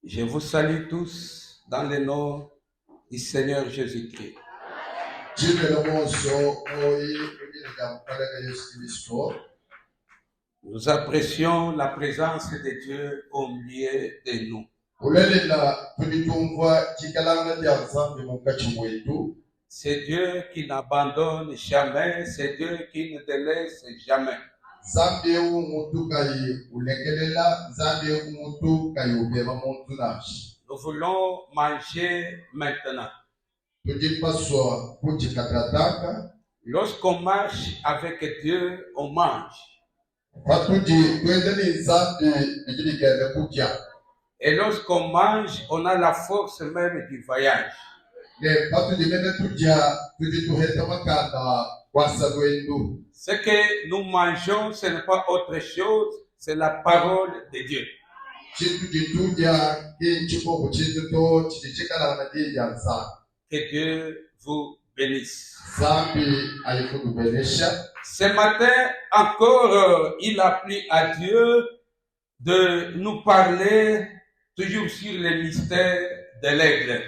Je vous salue tous dans le nom du Seigneur Jésus-Christ. Nous apprécions la présence de Dieu au milieu de nous. C'est Dieu qui n'abandonne jamais, c'est Dieu qui ne délaisse jamais. Nous voulons manger maintenant. Lorsqu'on marche avec Dieu, on mange. Et lorsqu'on mange, on a la force même du voyage. Ce que nous mangeons, ce n'est pas autre chose, c'est la parole de Dieu. Que Dieu vous bénisse. Ce matin encore, il a plu à Dieu de nous parler toujours sur les mystères de l'aigle.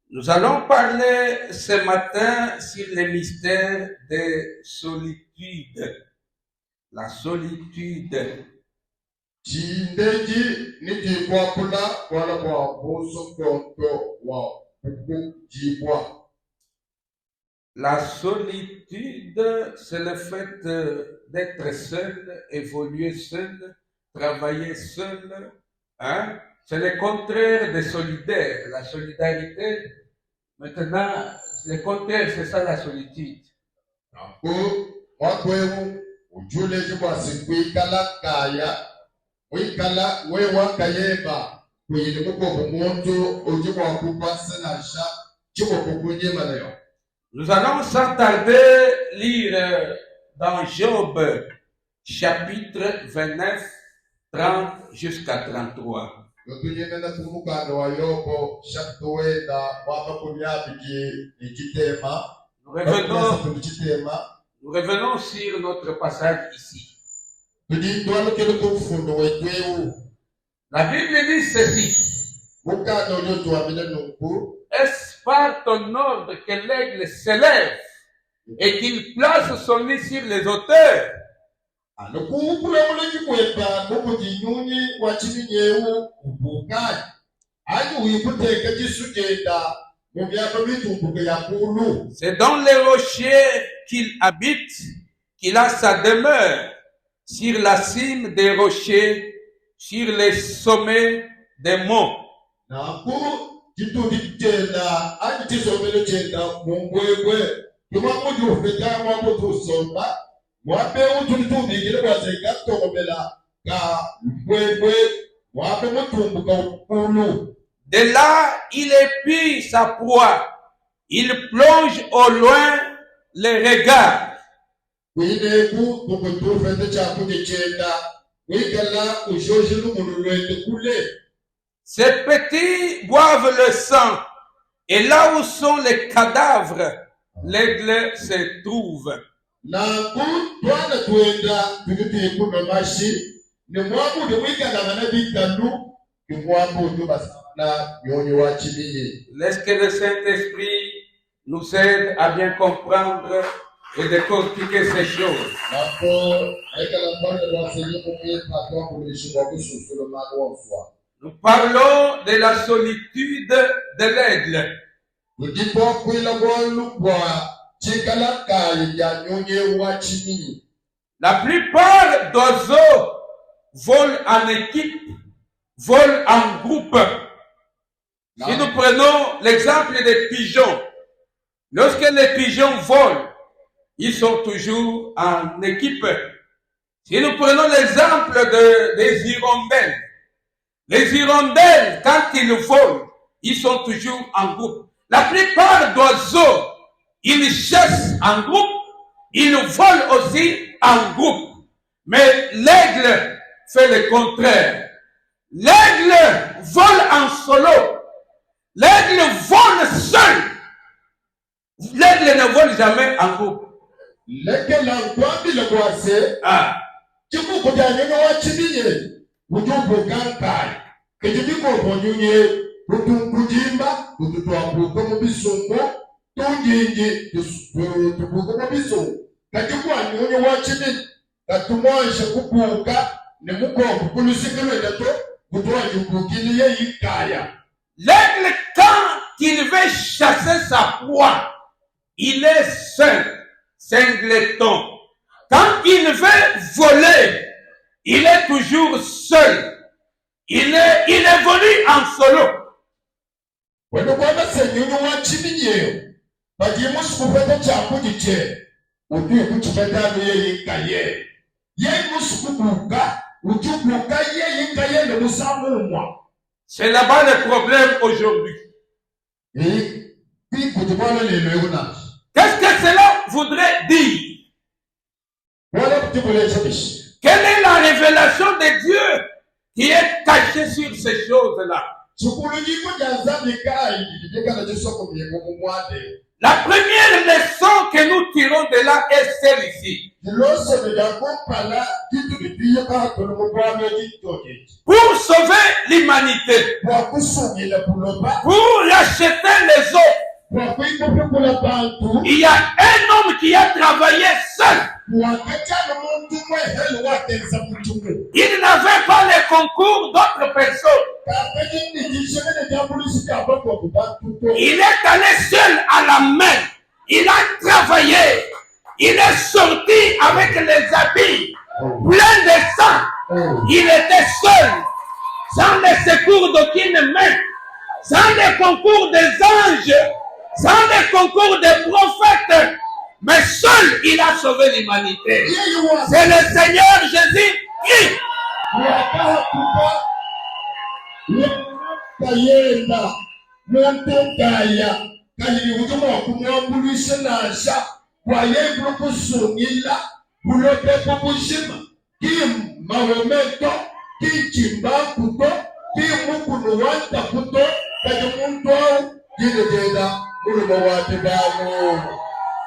Nous allons parler ce matin sur les mystères de solitude. La solitude. La solitude, c'est le fait d'être seul, évoluer seul, travailler seul. Hein? C'est le contraire de solidaire. La solidarité, maintenant, le contraire, c'est ça la solitude. Nous allons sans tarder lire dans Job, chapitre 29, 30 jusqu'à 33. Nous revenons sur notre passage ici. La Bible dit ceci. Est-ce par ton ordre que l'aigle s'élève et qu'il place son nid sur les hauteurs? C'est dans les rochers qu'il habite, qu'il a sa demeure, sur la cime des rochers, sur les sommets des monts. De là, il épie sa proie. Il plonge au loin les regards. Ces petits boivent le sang. Et là où sont les cadavres, l'aigle se trouve. Laisse que le Saint-Esprit nous aide à bien comprendre et décortiquer ces choses. Nous parlons de la solitude de l'aigle. La plupart d'oiseaux volent en équipe, volent en groupe. Si nous prenons l'exemple des pigeons, lorsque les pigeons volent, ils sont toujours en équipe. Si nous prenons l'exemple des hirondelles, les hirondelles, quand ils volent, ils sont toujours en groupe. La plupart d'oiseaux, ils chassent en groupe, ils volent aussi en groupe. Mais l'aigle fait le contraire. L'aigle vole en solo. L'aigle vole seul. L'aigle ne vole jamais en groupe. Ah. L'aigle, quand il veut chasser sa proie, il est seul, singleton. Quand il veut voler, il est toujours seul. Il évolue en solo. C'est là-bas le problème aujourd'hui. Qu'est-ce que cela voudrait dire? Quelle est la révélation de Dieu qui est cachée sur ces choses-là? La première leçon que nous tirons de là est celle-ci. Pour sauver l'humanité, pour racheter les autres, il y a un homme qui a travaillé seul. Il n'avait pas le concours d'autres personnes. Il est allé seul à la main. Il a travaillé. Il est sorti avec les habits pleins de sang. Il était seul, sans le secours d'aucune main, sans le concours des anges, sans le concours des prophètes. Mais seul, il a sauvé l'humanité. C'est le Seigneur Jésus qui.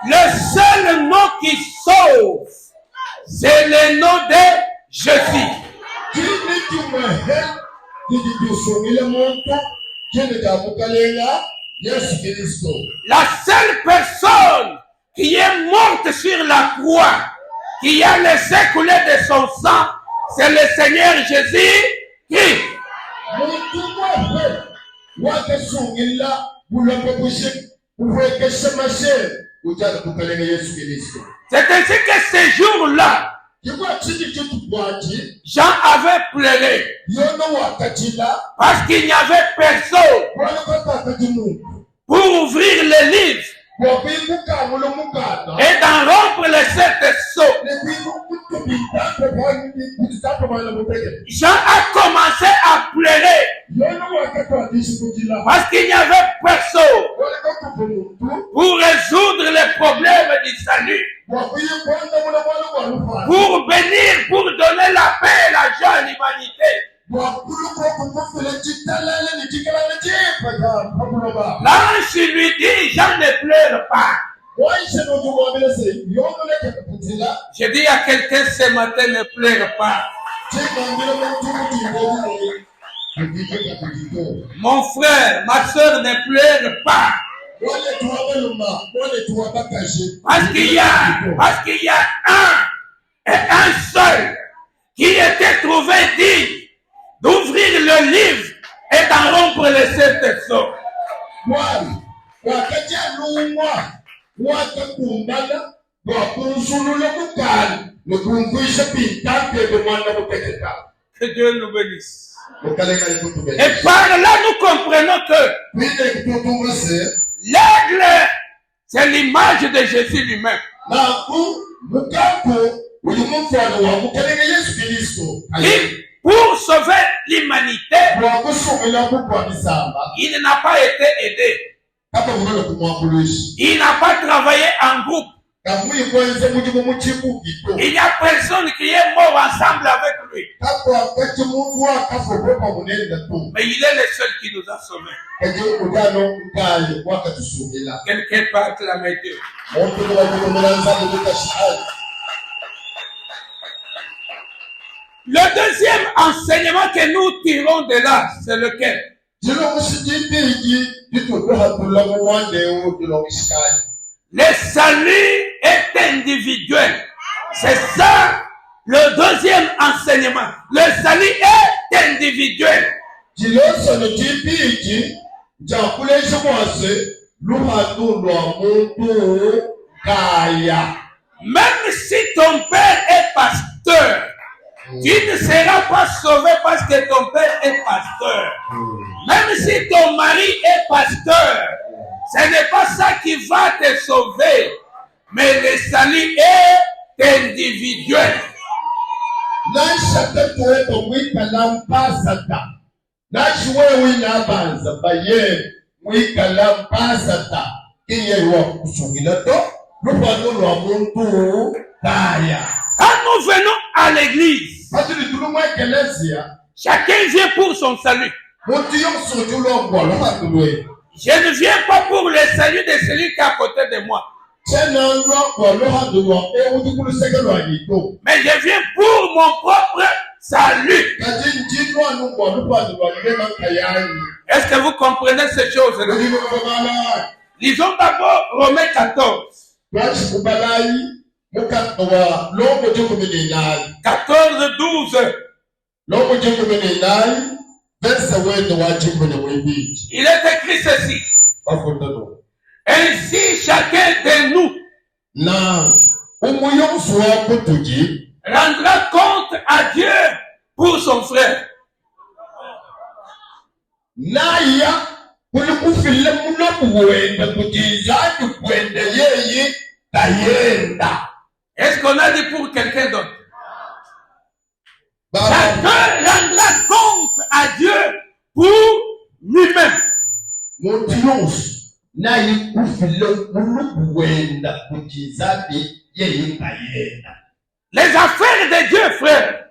Le seul nom qui sauve, c'est le nom de Jésus. La seule personne qui est morte sur la croix, qui a laissé couler de son sang, c'est le Seigneur Jésus Christ. C'est ainsi que ce jour-là, Jean avait pleuré parce qu'il n'y avait personne pour ouvrir le livre et d'en rompre les 7 sceaux. Jean a commencé à pleurer parce qu'il n'y avait personne pour résoudre les problèmes du salut, pour bénir, pour donner la paix et la joie à l'humanité. L'ange lui dit, Jean ne pleure pas. Je dis à quelqu'un ce matin, ne pleure pas. Mon frère, ma soeur, ne pleure pas. Parce qu'il y a un et un seul qui était trouvé digne d'ouvrir le livre et d'en rompre les 7 sceaux. Que Dieu nous bénisse. Et par là, nous comprenons que l'aigle, c'est l'image de Jésus lui-même. Et pour sauver l'humanité, il n'a pas été aidé. Il n'a pas travaillé en groupe. Il n'y a personne qui est mort ensemble avec lui. Mais il est le seul qui nous a sauvés. Quelqu'un peut acclamer Dieu. Le deuxième enseignement que nous tirons de là, c'est lequel? Le salut est individuel. C'est ça le deuxième enseignement. Le salut est individuel. Même si ton père est pasteur, tu ne seras pas sauvé parce que ton père est pasteur. Même si ton mari est pasteur, ce n'est pas ça qui va te sauver. Mais le salut est individuel. Quand nous venons à l'église, chacun vient pour son salut. Je ne viens pas pour le salut de celui qui est à côté de moi. Mais je viens pour mon propre salut. Est-ce que vous comprenez ces choses-là? Lisons d'abord Romains 14. 14-12. Il est écrit ceci. Ainsi, chacun de nous rendra compte à Dieu pour son frère. Est-ce qu'on a dit pour quelqu'un d'autre? Chacun rendra compte à Dieu pour lui-même. Les affaires de Dieu, frère,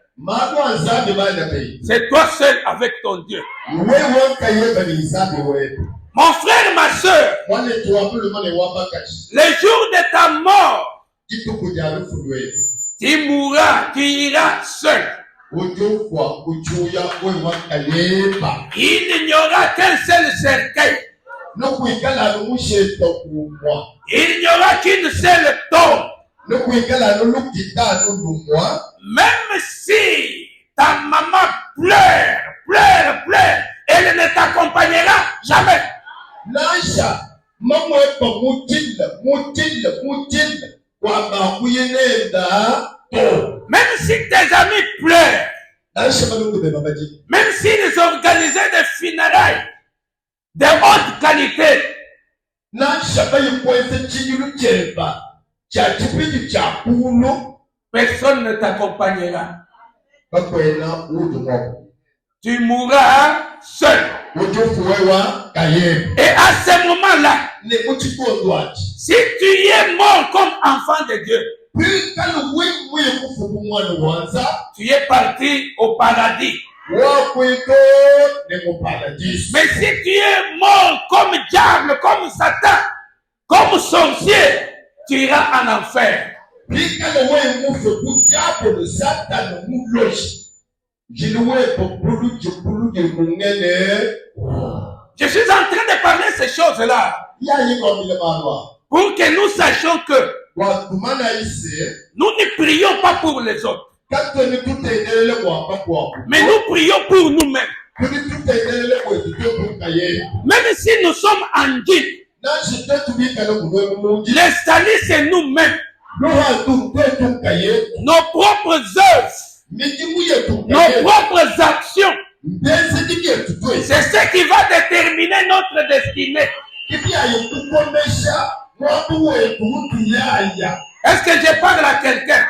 c'est toi seul avec ton Dieu. Mon frère, ma soeur, le jour de ta mort, tu mourras, tu iras seul. Il n'y aura qu'un seul cercueil. Il n'y aura qu'une seule tombe. Même si ta maman pleure, elle ne t'accompagnera jamais. Même si tes amis pleurent, même s'ils organisaient des funérailles de haute qualité, personne ne t'accompagnera. Tu mourras seul. Et à ce moment-là, si tu es mort comme enfant de Dieu, tu es parti au paradis. Mais si tu es mort comme diable, comme Satan, comme sorcier, tu iras en enfer. Je suis en train de parler de ces choses-là pour que nous sachions que nous ne prions pas pour les autres, mais nous prions pour nous-mêmes. Même si nous sommes en Dieu, le salut c'est nous-mêmes. Nos propres œuvres, nos propres actions, c'est ce qui va déterminer notre destinée. Est-ce que je parle à quelqu'un?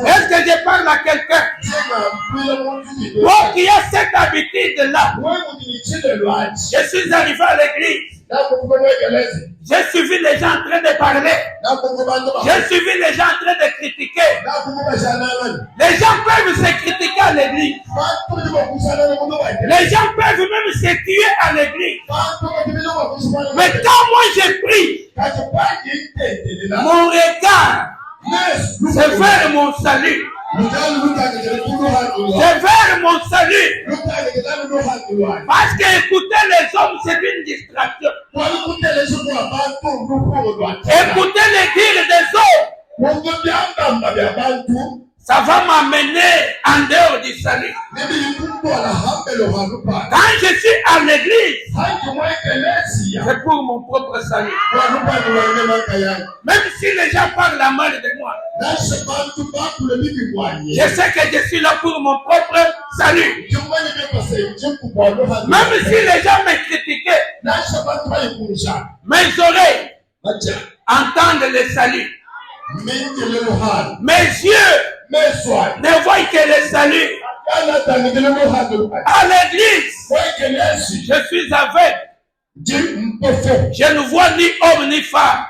Est-ce que je parle à quelqu'un? Moi qui ai cette habitude-là, je suis arrivé à l'église. J'ai suivi les gens en train de parler. J'ai suivi les gens en train de critiquer. Les gens peuvent se critiquer à l'église. Les gens peuvent même se tuer à l'église. Mais quand moi je prie, mon regard, c'est vers mon salut. C'est vers mon salut. Parce qu'écouter les hommes, c'est une distraction. Écouter les dires des hommes, ça va m'amener en dehors du salut. Quand je suis à l'église, c'est pour mon propre salut. Même si les gens parlent la mal de moi, je sais que je suis là pour mon propre salut. Même si les gens me critiquaient, mes oreilles entendent le salut. Mes yeux ne voient que le salut. À l'église, je suis aveugle. Je ne vois ni homme ni femme.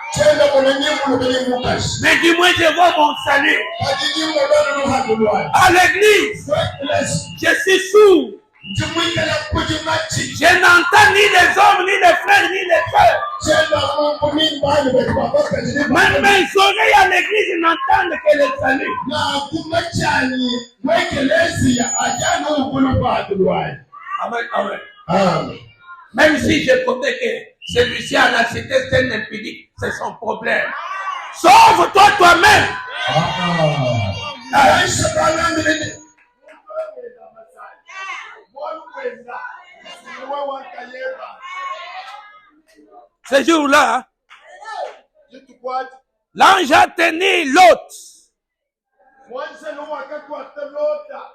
Mais du moins je vois mon salut. À l'église, je suis sourd. Je n'entends ni les hommes, ni les frères, ni les sœurs. Même mes oreilles à l'église n'entendent que le salut. Amen, amen. Amen. Même si je comptais que celui-ci à la cité, c'est un impédique, c'est son problème. Sauve-toi toi-même. Ce jour-là, l'ange a tenu l'autre.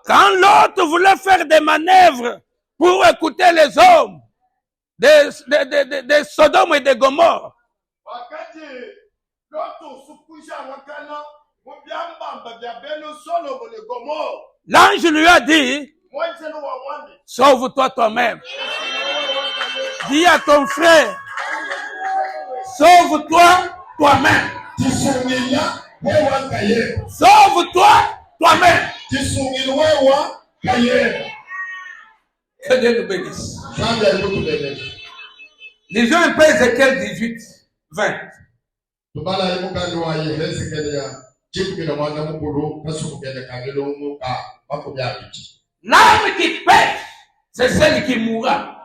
Quand l'autre voulait faire des manœuvres pour écouter les hommes de Sodome et de Gomorre, l'ange lui a dit, sauve-toi toi-même. Dis à ton frère, sauve-toi toi-même. Sauve-toi toi-même. Que Dieu nous bénisse. Lisons un peu Ézéchiel 18, 20. L'âme qui pêche, c'est celle qui mourra.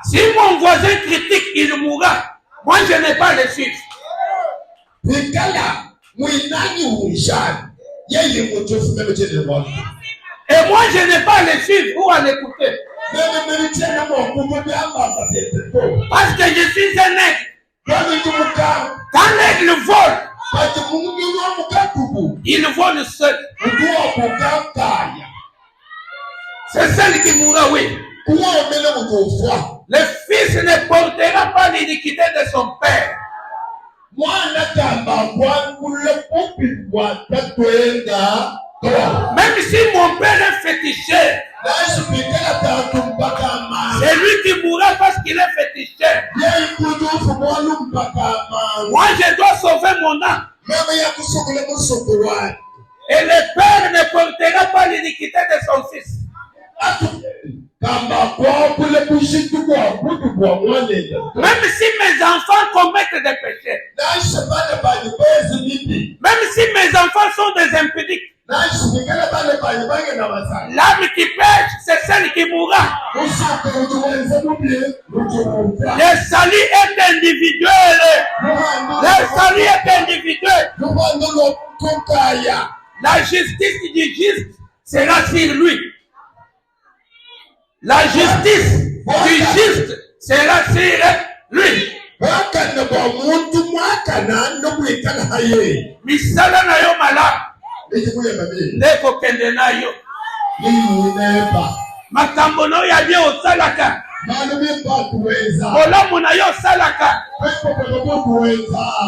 Si mon voisin critique, il mourra. Moi, je n'ai pas le suivre. Et moi, je n'ai pas le suivre ou à l'écouter. Parce que je suis un aigle. Quand l'aigle vole, il vole seul. C'est celle qui mourra, oui. Le fils ne portera pas l'iniquité de son père. Même si mon père est féticheur, c'est lui qui mourra parce qu'il est féticheur. Moi, je dois sauver mon âme. Et le père ne portera pas l'iniquité de son fils. Même si mes enfants commettent des péchés, même si mes enfants sont des impédiques, l'âme qui pêche, c'est celle qui mourra. Le salut est individuel. Le salut est individuel. La justice du juste sera sur lui. La justice du juste sera sur lui. Misala na yo mala. Ndeko kende na yo. Makambo no ya bien osalaka. Bolamu na yo salaka.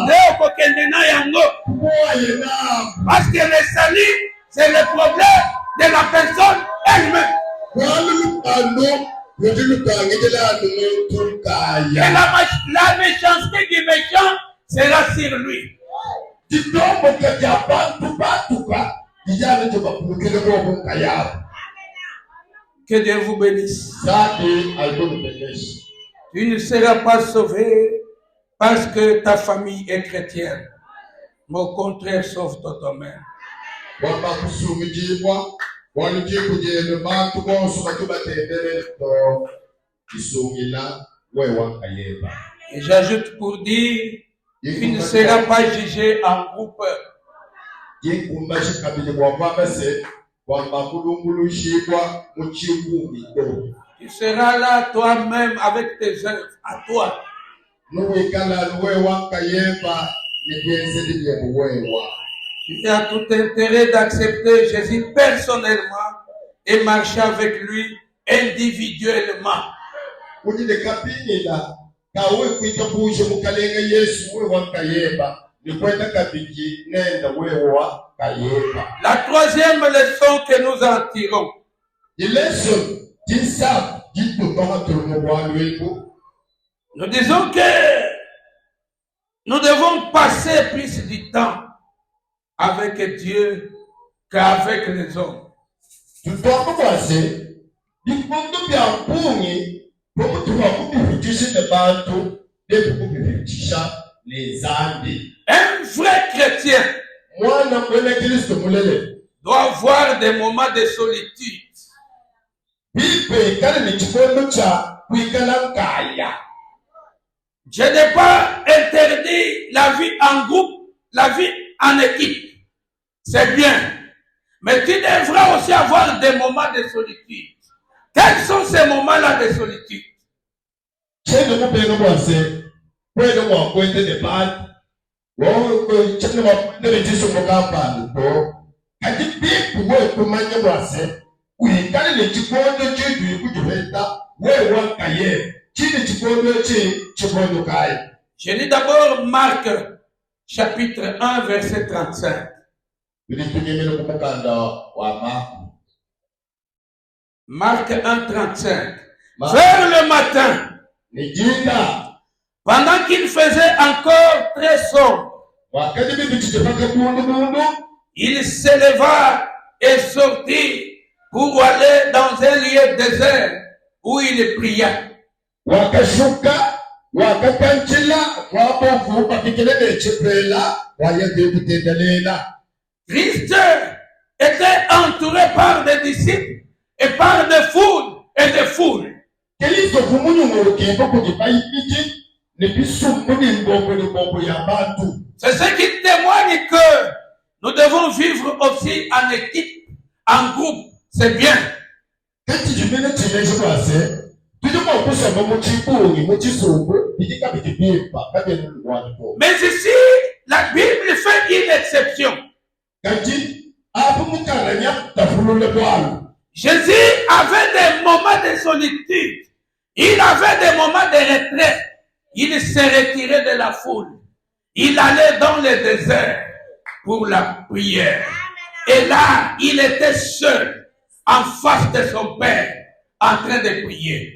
Ndeko kende na yango. Parce que le salut, c'est le problème de la personne elle-même. Et la méchanceté du méchant sera sur lui. Que Dieu vous bénisse. Tu ne seras pas sauvé parce que ta famille est chrétienne. Mais au contraire, sauve-toi toi-même. Et j'ajoute pour dire, tu ne seras pas jugé en groupe. Tu seras là toi-même avec tes œuvres, à toi. Tu as tout intérêt d'accepter Jésus personnellement et marcher avec lui individuellement. La troisième leçon que nous en tirons, nous disons que nous devons passer plus du temps avec Dieu qu'avec les hommes. Un vrai chrétien doit avoir des moments de solitude. Je n'ai pas interdit la vie en groupe, la vie en équipe. C'est bien. Mais tu devras aussi avoir des moments de solitude. Quels sont ces moments-là de solitude? Je lis d'abord Marc, chapitre 1, verset 35. Marc 1, 35. Vers le matin, pendant qu'il faisait encore très sombre, il s'éleva et sortit pour aller dans un lieu désert où il pria. Christ était entouré par des disciples et par des foules et des foules. C'est ce qui témoigne que nous devons vivre aussi en équipe, en groupe. C'est bien. Mais ici, la Bible fait une exception. Jésus avait des moments de solitude. Il avait des moments de retraite. Il se retirait de la foule. Il allait dans le désert pour la prière. Et là, il était seul, en face de son Père, en train de prier.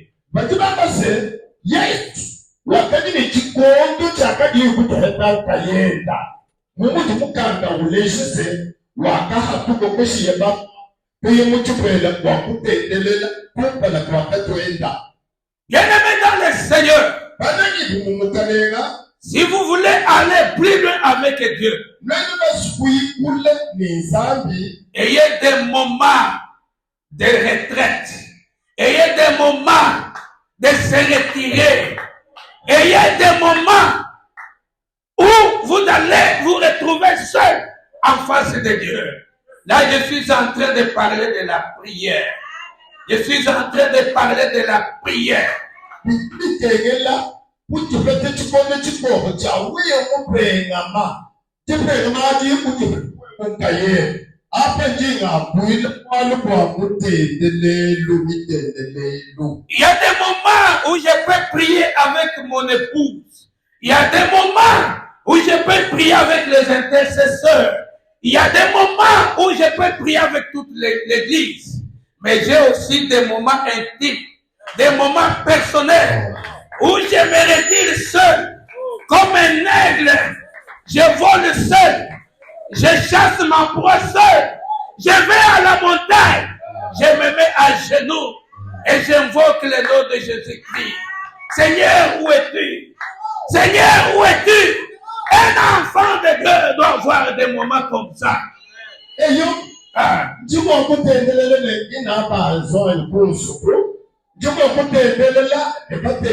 Bien-aimés dans le Seigneur, si vous voulez aller plus loin avec Dieu, ayez des moments de retraite, ayez des moments de se retirer, ayez des moments où vous allez vous retrouver seul en face de Dieu. Là, je suis en train de parler de la prière. Je suis en train de parler de la prière. Il y a des moments où je peux prier avec mon épouse. Il y a des moments où je peux prier avec les intercesseurs. Il y a des moments où je peux prier avec toute l'église. Mais j'ai aussi des moments intimes, des moments personnels où je me retire seul, comme un aigle. Je vole seul, je chasse ma proie seul, je vais à la montagne, je me mets à genoux et j'invoque le nom de Jésus-Christ. Seigneur, où es-tu? Seigneur, où es-tu? Un enfant de Dieu doit avoir des moments comme ça. Et yo, tu m'as coupé de l'inappareil et le conso. Tu m'as coupé de là, et pas de la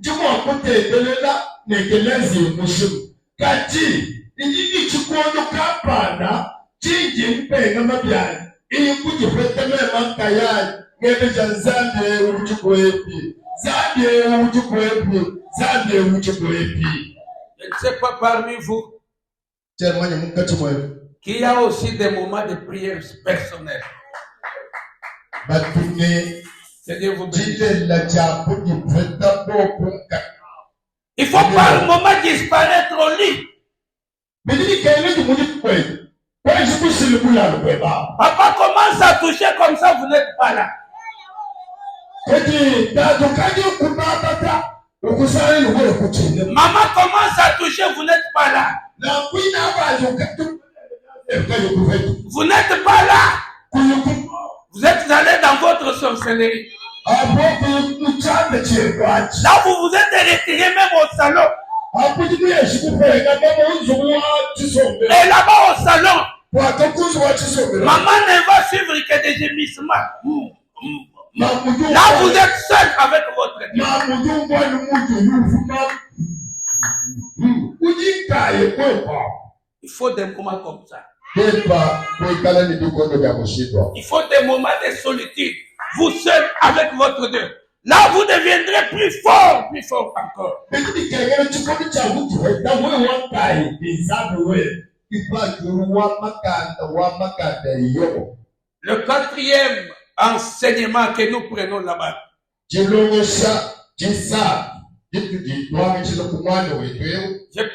tu m'as coupé de là, mais que l'Asie est Kati, il dit tu crois le capana, tu paye ma bien, et il coûte peut-être même un caillage, mais les gens Zambie ou tu peux épi, Zambie ou tu peux épi, Zambie ou tu peux épi. Je ne sais pas parmi vous qu'il y a aussi des moments de prière personnelle. Que Dieu vous bénisse. Il ne faut pas un moment disparaître au lit. Papa commence à toucher comme ça, vous n'êtes pas là. Maman commence à toucher, vous n'êtes pas là. Vous n'êtes pas là. Vous êtes allé dans votre sorcellerie. Là, vous vous êtes retiré même au salon. Et là-bas au salon, maman ne va suivre que des gémissements. Là, vous êtes seul avec votre Dieu. Il faut des moments comme ça. Il faut des moments de solitude. Vous seul avec votre Dieu. Là, vous deviendrez plus fort encore. Le quatrième enseignement que nous prenons là-bas. Je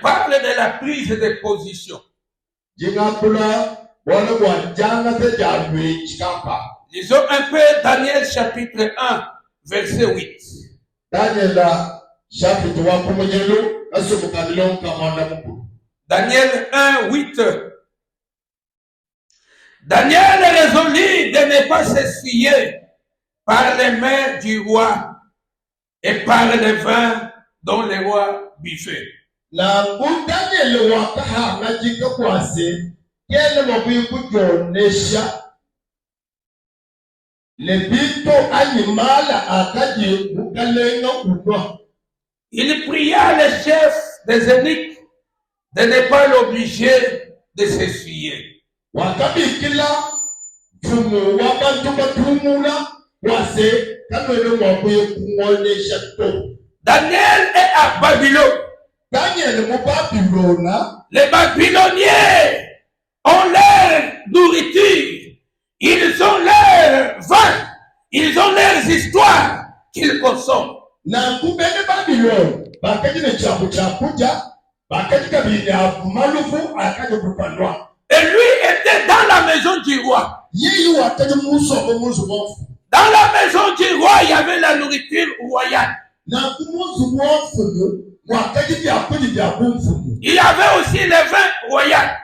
parle de la prise de position. Lisons un peu Daniel chapitre 1, verset 8. Daniel 1, 8. Daniel résolut de ne pas s'essuyer par les mains du roi et par le vin dont le roi buvait. Il pria le chef des eunuques de ne pas l'obliger de s'essuyer. Daniel est à Babylone. Les Babyloniens ont leur nourriture, ils ont leur vin, ils ont leurs histoires qu'ils consomment. Et lui était dans la maison du roi. Dans la maison du roi, il y avait la nourriture royale. Il y avait aussi le vin royal.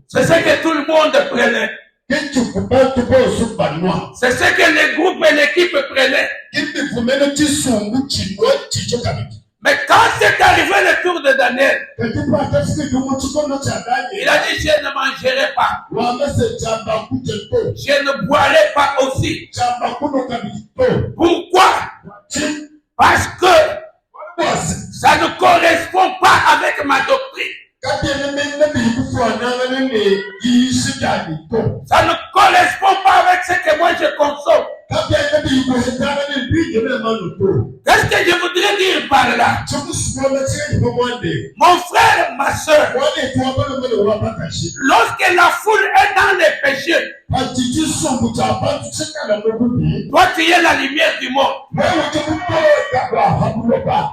C'est ce que tout le monde prenait. C'est ce que les groupes et l'équipe prenaient. Mais quand c'est arrivé le tour de Daniel, il a dit, je ne mangerai pas. Je ne boirai pas aussi. Pourquoi? Parce que ça ne correspond pas avec ma doctrine. Ça ne correspond pas avec ce que moi je consomme. Qu'est-ce que je voudrais dire par là? Mon frère, ma soeur, lorsque la foule est dans les péchés, toi tu es la lumière du monde.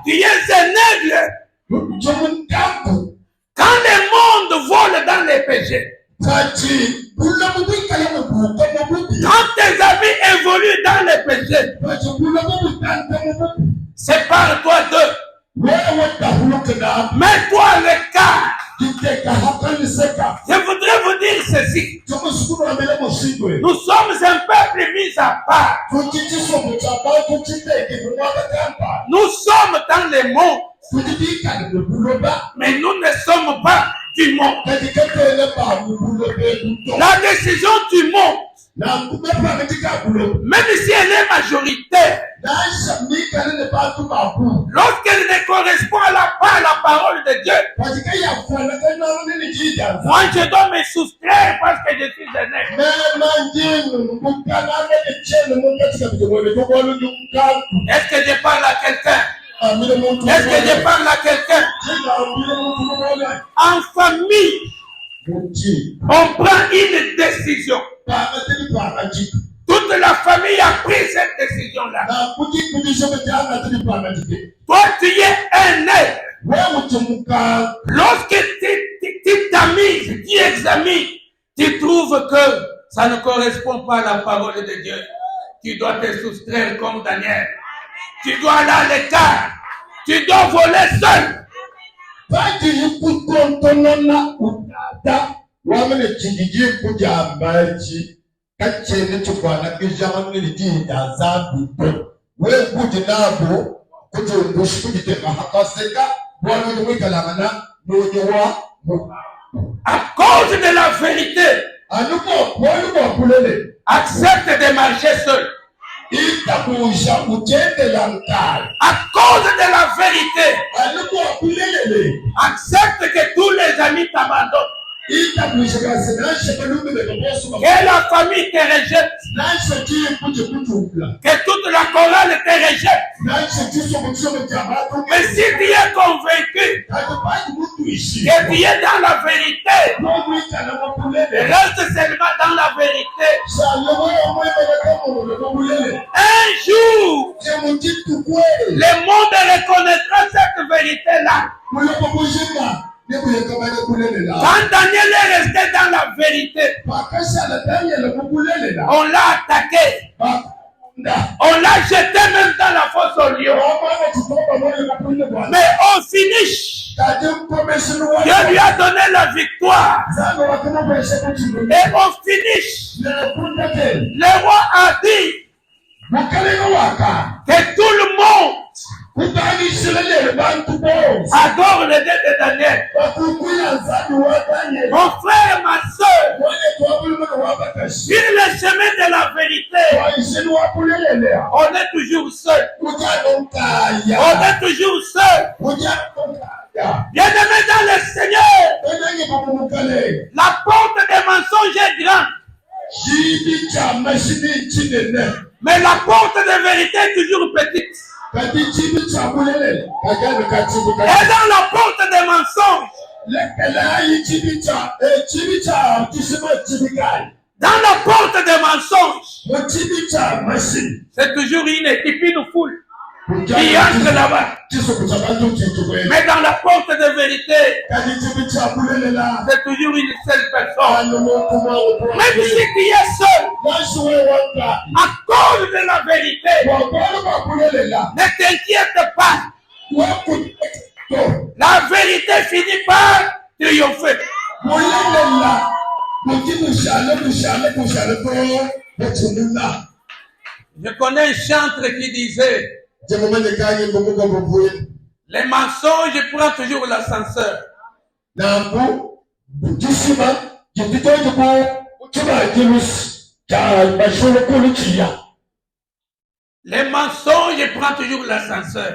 Tu es un aigle. Quand le monde vole dans les péchés, Quand tes amis évoluent dans les péchés, sépare-toi d'eux. Mets-toi à l'écart. Je voudrais vous dire ceci. Nous sommes un peuple mis à part. Nous sommes dans les mondes. Mais nous ne sommes pas du monde. La décision du monde, même si elle est majoritaire, lorsqu'elle ne correspond à la parole de Dieu, moi je dois me soustraire parce que je suis aîné. Est-ce que je parle à quelqu'un? Est-ce que je parle à quelqu'un? En famille, on prend une décision. Toute la famille a pris cette décision-là. Toi, tu es aîné. Lorsque tu t'amuses, tu examines, tu trouves que ça ne correspond pas à la parole de Dieu. Tu dois te soustraire comme Daniel. Tu dois aller à l'écart. Tu dois voler seul. À cause de la vérité, accepte de marcher seul. À cause de la vérité, accepte que tous les amis t'abandonnent. Que la famille te rejette. Que toute la chorale te rejette. Mais si tu es convaincu que tu es dans la vérité, reste seulement dans la vérité. Un jour, le monde reconnaîtra cette vérité-là. Quand Daniel est resté dans la vérité, on l'a attaqué. On l'a jeté même dans la fosse au lion. Mais au finish, Dieu lui a donné la victoire. Et au finish, le roi a dit que tout le monde adore le Dieu de Daniel. Mon frère, ma soeur, sur le chemin de la vérité, on est toujours seul. On est toujours seul. Bien-aimé dans le Seigneur, la porte des mensonges est grande. Mais la porte de vérité est toujours petite. Et dans la porte des mensonges, dans la porte des mensonges, c'est toujours une équipe, une foule qui entre là-bas. Mais dans la porte de vérité, c'est toujours une seule personne. Même si tu es seul, à cause de la vérité, ne t'inquiète pas. La vérité finit par triompher. Je connais un chantre qui disait: les mensonges prennent toujours l'ascenseur. Les mensonges prennent toujours l'ascenseur.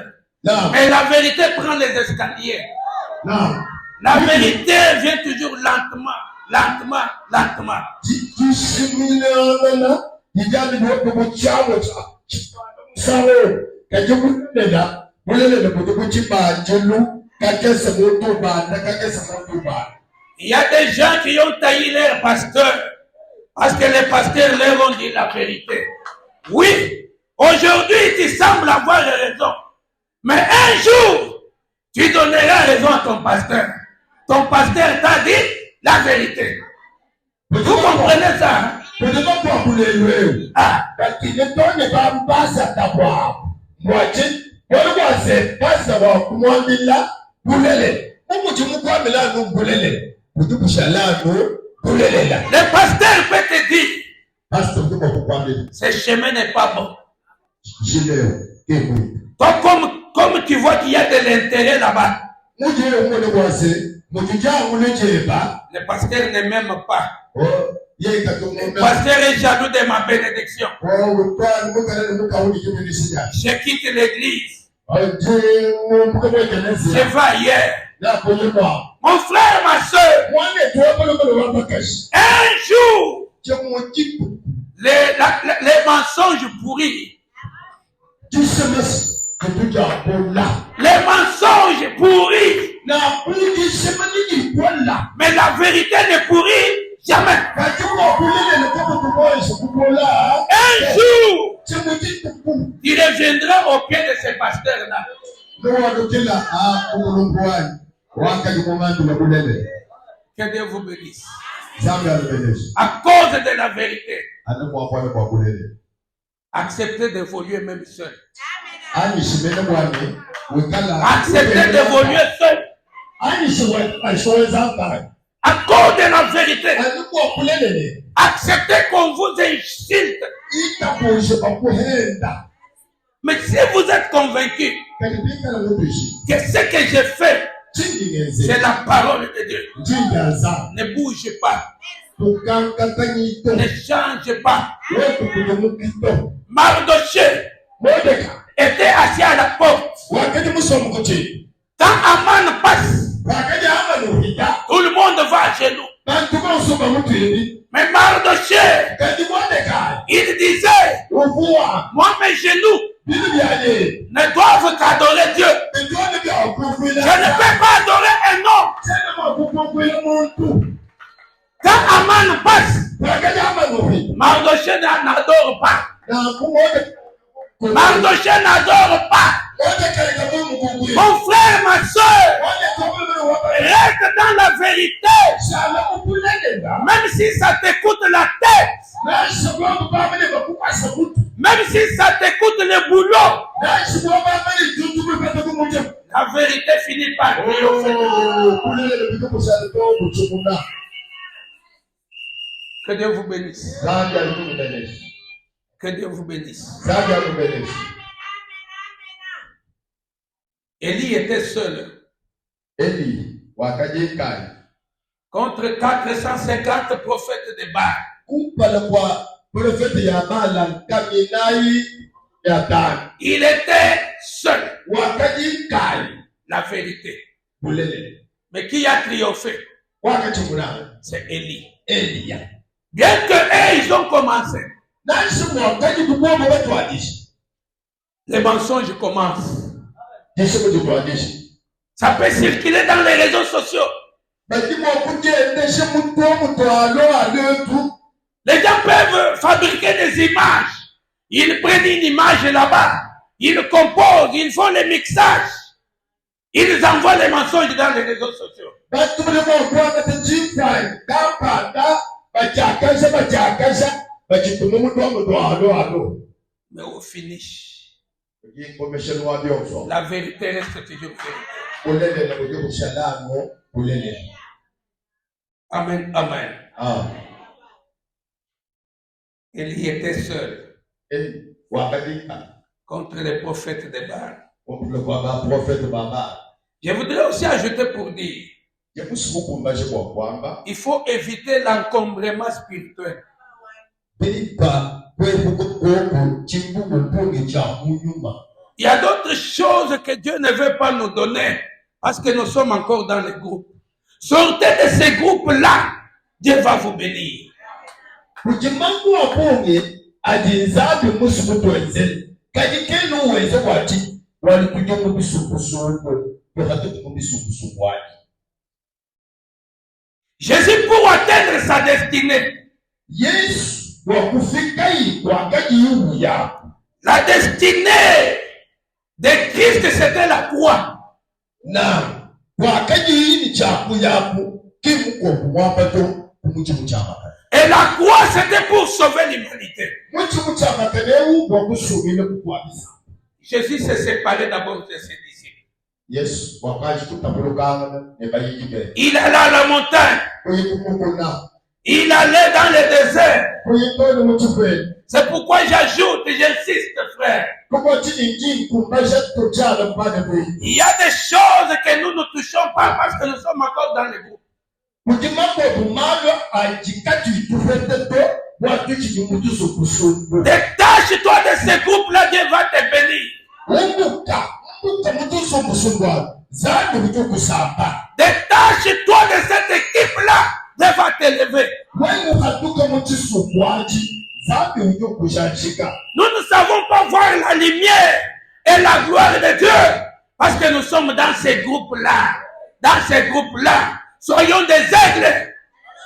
Mais la vérité prend les escaliers. La vérité vient toujours lentement, lentement, lentement. Il y a des gens qui ont taillé leur pasteur parce que les pasteurs leur ont dit la vérité. Oui, aujourd'hui tu sembles avoir raison, mais un jour tu donneras raison à ton pasteur. Ton pasteur t'a dit la vérité. Vous comprenez ça? Ah, parce qu'il ne donne pas passe à ta voix. Moi, c'est passe à voir moi, là, boulele. Le pasteur peut te dire, ce chemin n'est pas bon. Comme tu vois qu'il y a de l'intérêt là-bas. Le pasteur ne m'aime pas. Le pasteur est jaloux de ma bénédiction. Je quitte l'église. Je vais ailleurs. Mon frère, ma soeur, un jour, les mensonges pourris. Les mensonges pourris. Mais la vérité ne pourrit jamais. Un jour, tu reviendras au pied de ces pasteurs-là. Que Dieu vous bénisse. À cause de la vérité. Acceptez d'évoluer même seul. Acceptez d'évoluer seul. À cause de la vérité. Acceptez qu'on vous insulte. Mais si vous êtes convaincu que ce que j'ai fait, c'est la parole de Dieu, ne bougez pas. Ne changez pas. Mardoché était assis à la porte. Quand Aman passe, tout le monde va à genoux. Mais Mardoché, il disait, moi mes genoux ne doivent qu'adorer Dieu. Je ne peux pas adorer un homme. Quand Aman passe, Mardoché n'adore pas. Mardoché n'adore pas. Mon frère, ma soeur, reste dans la vérité. Même si ça t'écoute la tête. Même si ça t'écoute le boulot. La vérité finit par triompher. Que Dieu vous bénisse. Que Dieu vous bénisse. Élie était seul. Contre 450 prophètes de Baal. Il était seul. La vérité. Mais qui a triomphé? C'est Élie. Bien que ils ont commencé. Les mensonges commencent. Ça peut circuler dans les réseaux sociaux. Les gens peuvent fabriquer des images. Ils prennent une image là-bas. Ils composent, ils font les mixages. Ils envoient les mensonges dans les réseaux sociaux. Mais au finish, la vérité reste toujours vérité. Amen, amen. Il y était seul contre les prophètes de Baal. Je voudrais aussi ajouter pour dire, il faut éviter l'encombrement spirituel. Il y a d'autres choses que Dieu ne veut pas nous donner parce que nous sommes encore dans les groupes. Sortez de ces groupes-là, Dieu va vous bénir. Jésus, pour atteindre sa destinée, la destinée de Christ, c'était la croix. Et la croix, c'était pour sauver l'humanité. Jésus s'est séparé d'abord de ses disciples. Il allait à la montagne. Il allait dans le désert. C'est pourquoi j'ajoute et j'insiste, frère. Il y a des choses que nous ne touchons pas parce que nous sommes encore dans le groupe. Détache-toi de ces groupes-là, Dieu va te bénir. Détache-toi de cette équipe-là, Dieu va t'élever. Nous ne savons pas voir la lumière et la gloire de Dieu parce que nous sommes dans ces groupes-là. Dans ces groupes-là, soyons des aigles.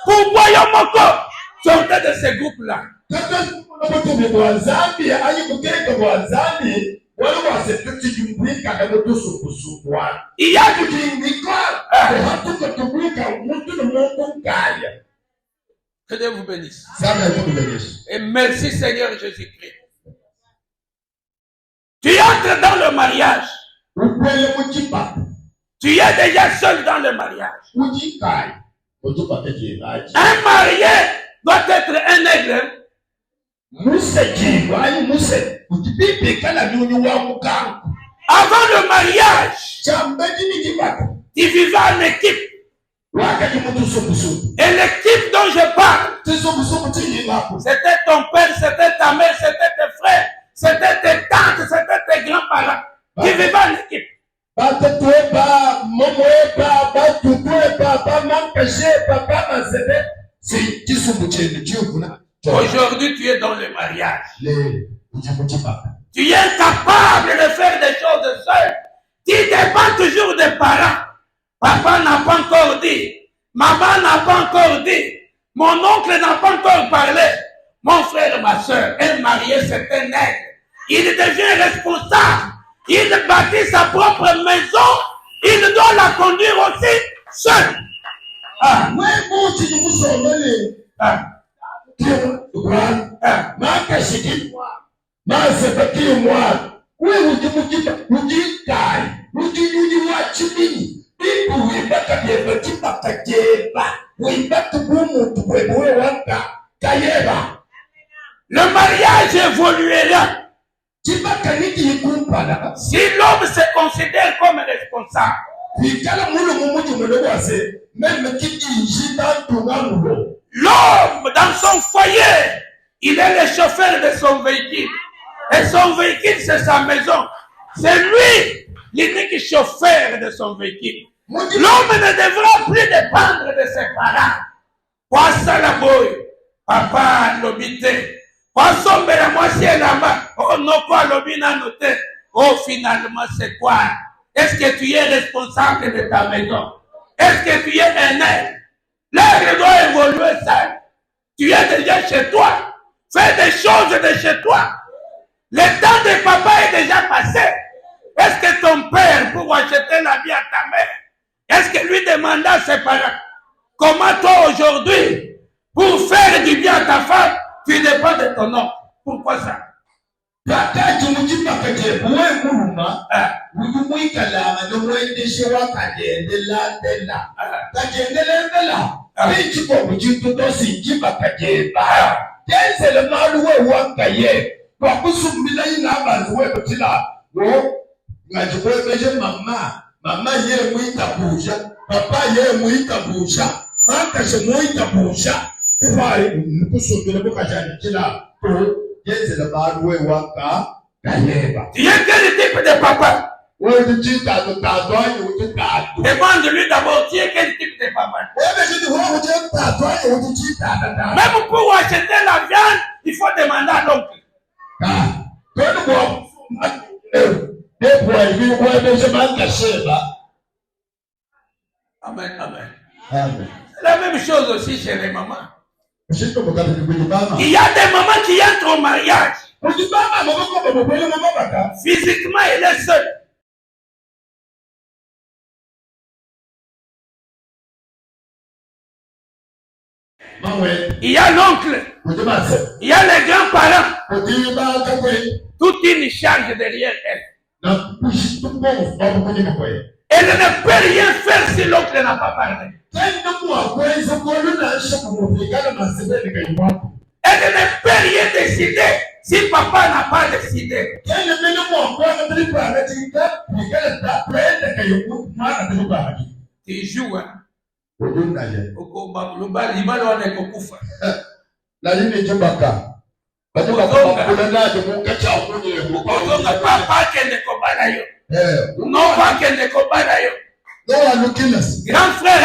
Pourvoyons mon corps. Sortez de ces groupes-là. Il y a du que Dieu vous bénisse. Et merci Seigneur Jésus-Christ. Tu entres dans le mariage. Tu es déjà seul dans le mariage. Un marié doit être un aigle. Avant le mariage, tu vivais en équipe. Et l'équipe dont je parle, c'était ton père, c'était ta mère, c'était tes frères, c'était tes tantes, c'était tes grands-parents qui vivaient en équipe. Aujourd'hui, tu es dans le mariage. Tu es incapable de faire des choses seul. Tu dépends toujours des parents. Papa n'a pas encore dit. Maman n'a pas encore dit. Mon oncle n'a pas encore parlé. Mon frère, ma soeur, un marié, c'est un aigle. Il devient responsable. Il bâtit sa propre maison. Il doit la conduire aussi seul. Le mariage évoluera. Si l'homme se considère comme responsable, l'homme dans son foyer, il est le chauffeur de son véhicule. Et son véhicule, c'est sa maison. C'est lui l'unique chauffeur de son véhicule. L'homme ne devra plus dépendre de ses parents. Quoi ça la boy? Papa l'obité. Quoi sombera moi c'est là-bas? Oh non, quoi l'obina noté? Oh finalement c'est quoi? Est-ce que tu es responsable de ta maison? Est-ce que tu es un aide? L'aigle doit évoluer seul. Tu es déjà chez toi. Fais des choses de chez toi. Le temps de papa est déjà passé. Est-ce que ton père pour acheter la vie à ta mère? Est-ce que lui demanda ses parents? Comment toi aujourd'hui, pour faire du bien à ta femme, tu dépends de ton nom? Pourquoi ça? Mama ye muita busha, papa ye muita busha, maka se muita busha. Kufa kusubira mukajani kila to yenze la baruwe waka kayeba. Tu es quel type de papa? Demande-lui d'abord, tu es quel type de papa? Même pour acheter la viande, il faut demander à l'oncle. Amen, amen. C'est la même chose aussi chez les mamans. Il y a des mamans qui entrent au mariage. Physiquement, elle est seule. il y a l'oncle, il y a les grands-parents. Toute une charge derrière elle. Elle ne peut rien faire si l'oncle n'a pas parlé. Elle ne peut rien décider si papa n'a pas décidé. Tu joues, hein? Grand frère,